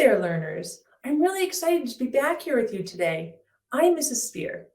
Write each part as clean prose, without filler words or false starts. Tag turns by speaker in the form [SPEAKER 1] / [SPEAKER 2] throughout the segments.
[SPEAKER 1] there, learners. I'm really excited to be back here with you today. I'm Mrs. Spear.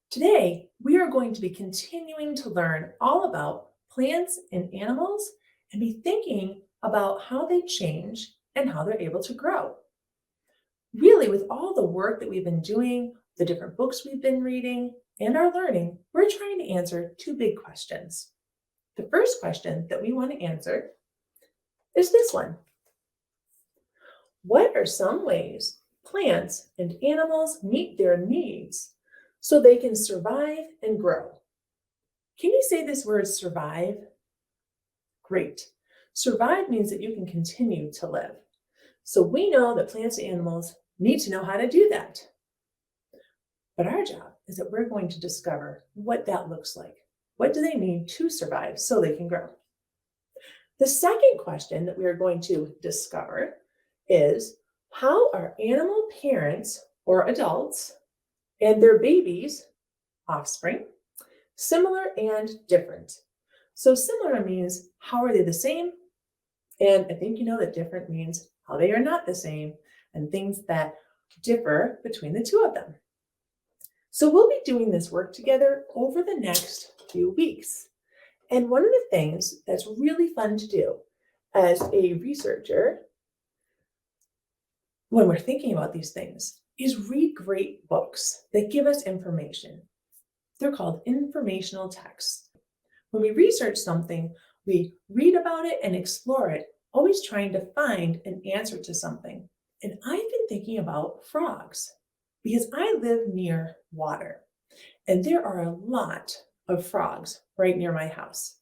[SPEAKER 1] Today, we are going to be continuing to learn all about plants and animals and be thinking about how they change and how they're able to grow. Really, with all the work that we've been doing, the different books we've been reading, and our learning, we're trying to answer two big questions. The first question that we want to answer is this one. What are some ways plants and animals meet their needs so they can survive and grow? Can you say this word survive? Great. Survive means that you can continue to live. So we know that plants and animals need to know how to do that. But our job is that we're going to discover what that looks like. What do they need to survive so they can grow? The second question that we are going to discover is how are animal parents or adults and their babies, offspring, similar and different? So similar means how are they the same? And I think you know that different means how they are not the same and things that differ between the two of them. So we'll be doing this work together over the next few weeks. And one of the things that's really fun to do as a researcher when we're thinking about these things is read great books that give us information. They're called informational texts. When we research something, we read about it and explore it, always trying to find an answer to something. And I've been thinking about frogs because I live near water and there are a lot of frogs right near my house.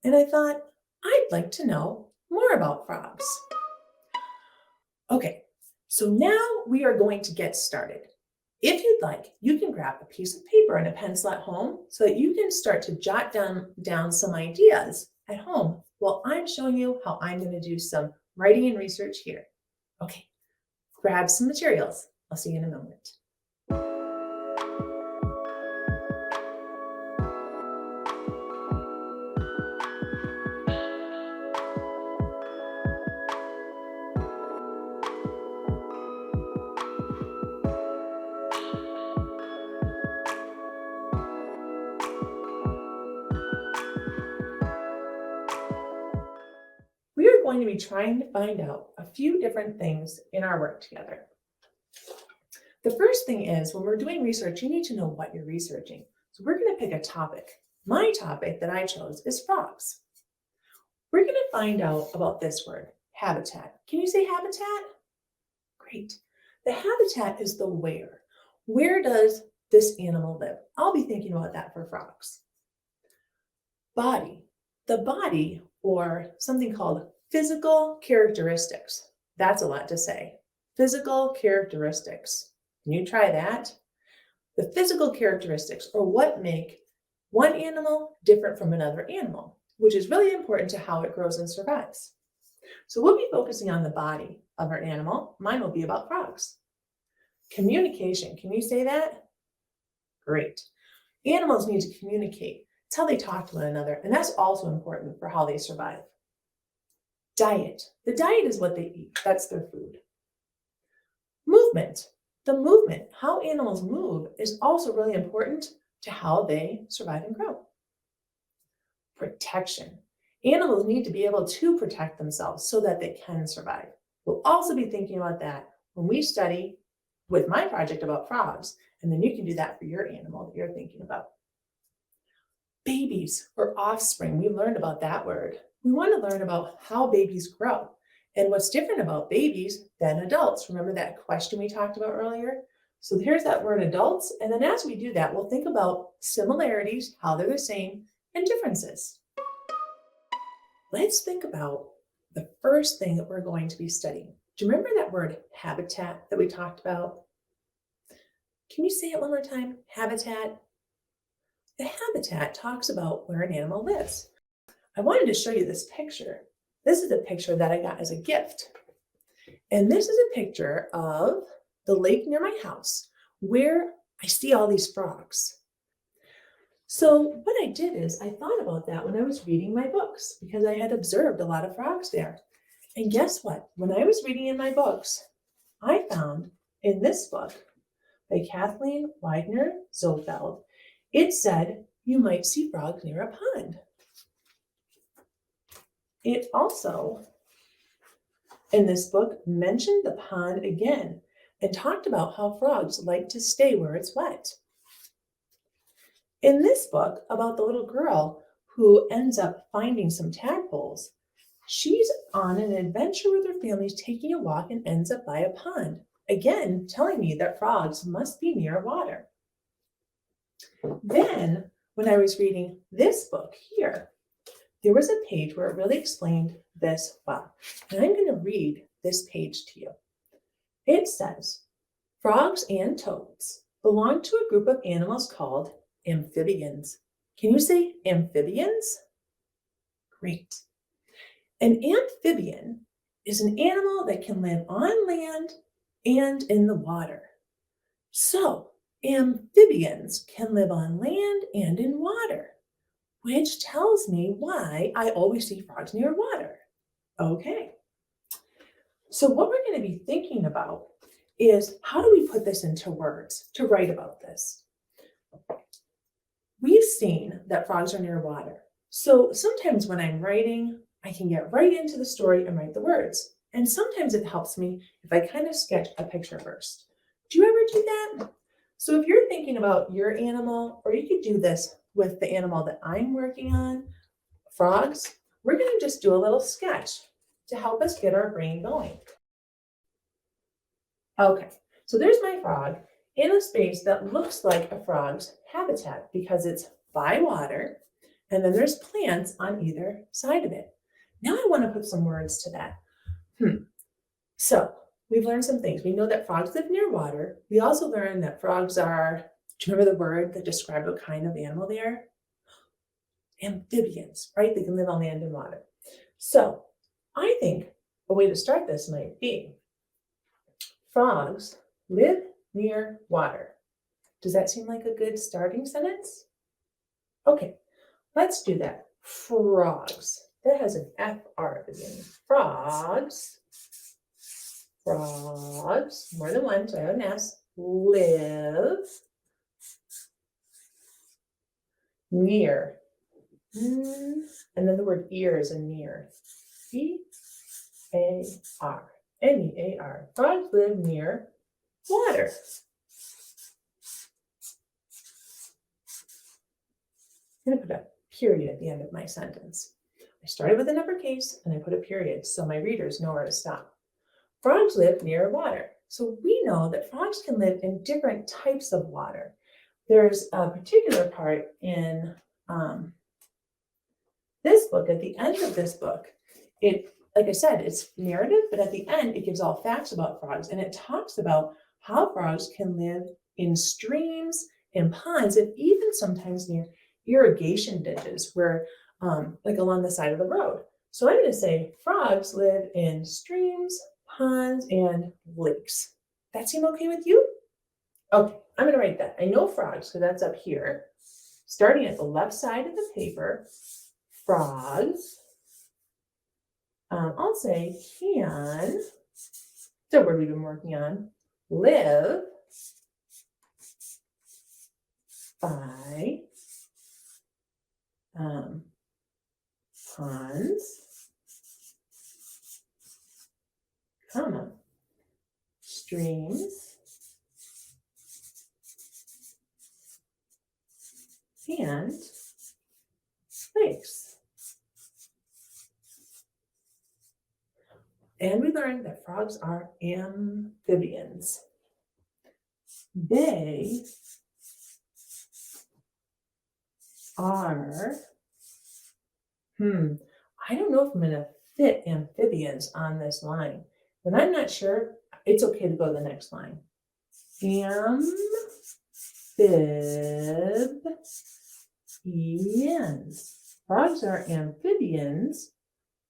[SPEAKER 1] And I thought, I'd like to know more about frogs. Okay, so now we are going to get started. If you'd like, you can grab a piece of paper and a pencil at home so that you can start to jot down some ideas at home while I'm showing you how I'm going to do some writing and research here. Okay, grab some materials. I'll see you in a moment. We are going to be trying to find out a few different things in our work together. The first thing is when we're doing research, you need to know what you're researching. So we're going to pick a topic. My topic that I chose is frogs. We're going to find out about this word, habitat. Can you say habitat? Great. The habitat is the where. Where does this animal live? I'll be thinking about that for frogs. Body. The body, or something called physical characteristics. That's a lot to say. Physical characteristics. Can you try that? The physical characteristics are what make one animal different from another animal, which is really important to how it grows and survives. So we'll be focusing on the body of our animal. Mine will be about frogs. Communication. Can you say that? Great. Animals need to communicate. It's how they talk to one another, and that's also important for how they survive. Diet. The diet is what they eat. That's their food. Movement. The movement, how animals move, is also really important to how they survive and grow. Protection. Animals need to be able to protect themselves so that they can survive. We'll also be thinking about that when we study with my project about frogs, and then you can do that for your animal that you're thinking about. Babies or offspring, we learned about that word. We want to learn about how babies grow and what's different about babies than adults. Remember that question we talked about earlier? So here's that word adults. And then as we do that, we'll think about similarities, how they're the same, and differences. Let's think about the first thing that we're going to be studying. Do you remember that word habitat that we talked about? Can you say it one more time? Habitat. The habitat talks about where an animal lives. I wanted to show you this picture. This is a picture that I got as a gift. And this is a picture of the lake near my house where I see all these frogs. So what I did is I thought about that when I was reading my books because I had observed a lot of frogs there. And guess what? When I was reading in my books, I found in this book by Kathleen Widener-Zofeld, it said you might see frogs near a pond. It also, in this book, mentioned the pond again and talked about how frogs like to stay where it's wet. In this book, about the little girl who ends up finding some tadpoles, she's on an adventure with her family, taking a walk, and ends up by a pond. Again, telling me that frogs must be near water. Then, when I was reading this book here, there was a page where it really explained this well. And I'm going to read this page to you. It says, frogs and toads belong to a group of animals called amphibians. Can you say amphibians? Great. An amphibian is an animal that can live on land and in the water. So, amphibians can live on land and in water, which tells me why I always see frogs near water. Okay. So what we're going to be thinking about is, how do we put this into words to write about this? We've seen that frogs are near water. So sometimes when I'm writing, I can get right into the story and write the words. And sometimes it helps me if I kind of sketch a picture first. Do you ever do that? So if you're thinking about your animal, or you could do this with the animal that I'm working on, frogs, we're going to just do a little sketch to help us get our brain going. Okay, so there's my frog in a space that looks like a frog's habitat because it's by water, and then there's plants on either side of it. Now I want to put some words to that. So we've learned some things. We know that frogs live near water. We also learned that frogs are, do you remember the word that described what kind of animal they are? Amphibians, right? They can live on land and water. So I think a way to start this might be, frogs live near water. Does that seem like a good starting sentence? Okay, let's do that. Frogs. That has an FR at the beginning. Frogs, more than one, so I have an S, live near. And then the word ear is a near. E-A-R. N-E-A-R. Frogs live near water. I'm going to put a period at the end of my sentence. I started with an uppercase and I put a period so my readers know where to stop. Frogs live near water. So we know that frogs can live in different types of water. There's a particular part in this book, at the end of this book, like I said, it's narrative, but at the end, it gives all facts about frogs, and it talks about how frogs can live in streams, in ponds, and even sometimes near irrigation ditches, where, like along the side of the road. So I'm going to say frogs live in streams, ponds, and lakes. That seem okay with you? Okay, I'm going to write that. I know frogs, because that's up here. Starting at the left side of the paper, frogs. I'll say can, the word we've been working on, live by ponds, comma, streams, and lakes. And we learned that frogs are amphibians. They are, I don't know if I'm going to fit amphibians on this line. When I'm not sure, it's okay to go to the next line. Amphibians. Frogs are amphibians,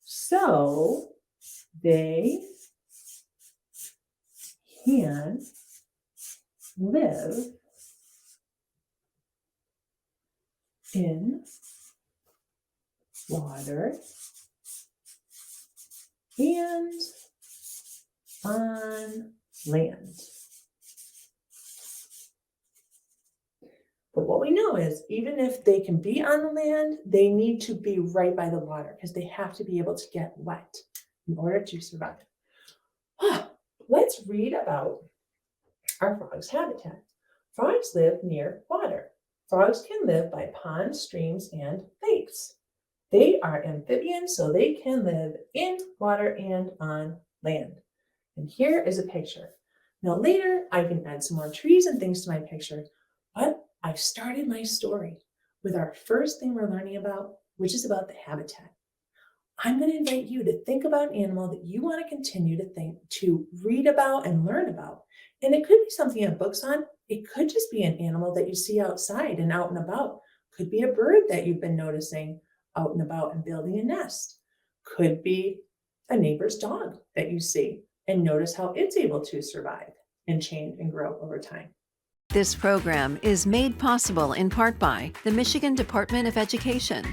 [SPEAKER 1] so they can live in water and on land. But what we know is even if they can be on the land, they need to be right by the water because they have to be able to get wet in order to survive. Let's read about our frog's habitat. Frogs live near water. Frogs can live by ponds, streams, and lakes. They are amphibians, so they can live in water and on land. And here is a picture. Now later, I can add some more trees and things to my picture, but I've started my story with our first thing we're learning about, which is about the habitat. I'm going to invite you to think about an animal that you want to continue to read about and learn about. And it could be something you have books on. It could just be an animal that you see outside and out and about. Could be a bird that you've been noticing out and about and building a nest. Could be a neighbor's dog that you see and notice how it's able to survive and change and grow over time.
[SPEAKER 2] This program is made possible in part by the Michigan Department of Education,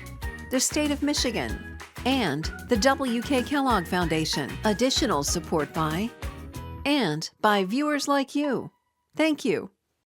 [SPEAKER 2] the State of Michigan, and the W.K. Kellogg Foundation. Additional support by viewers like you. Thank you.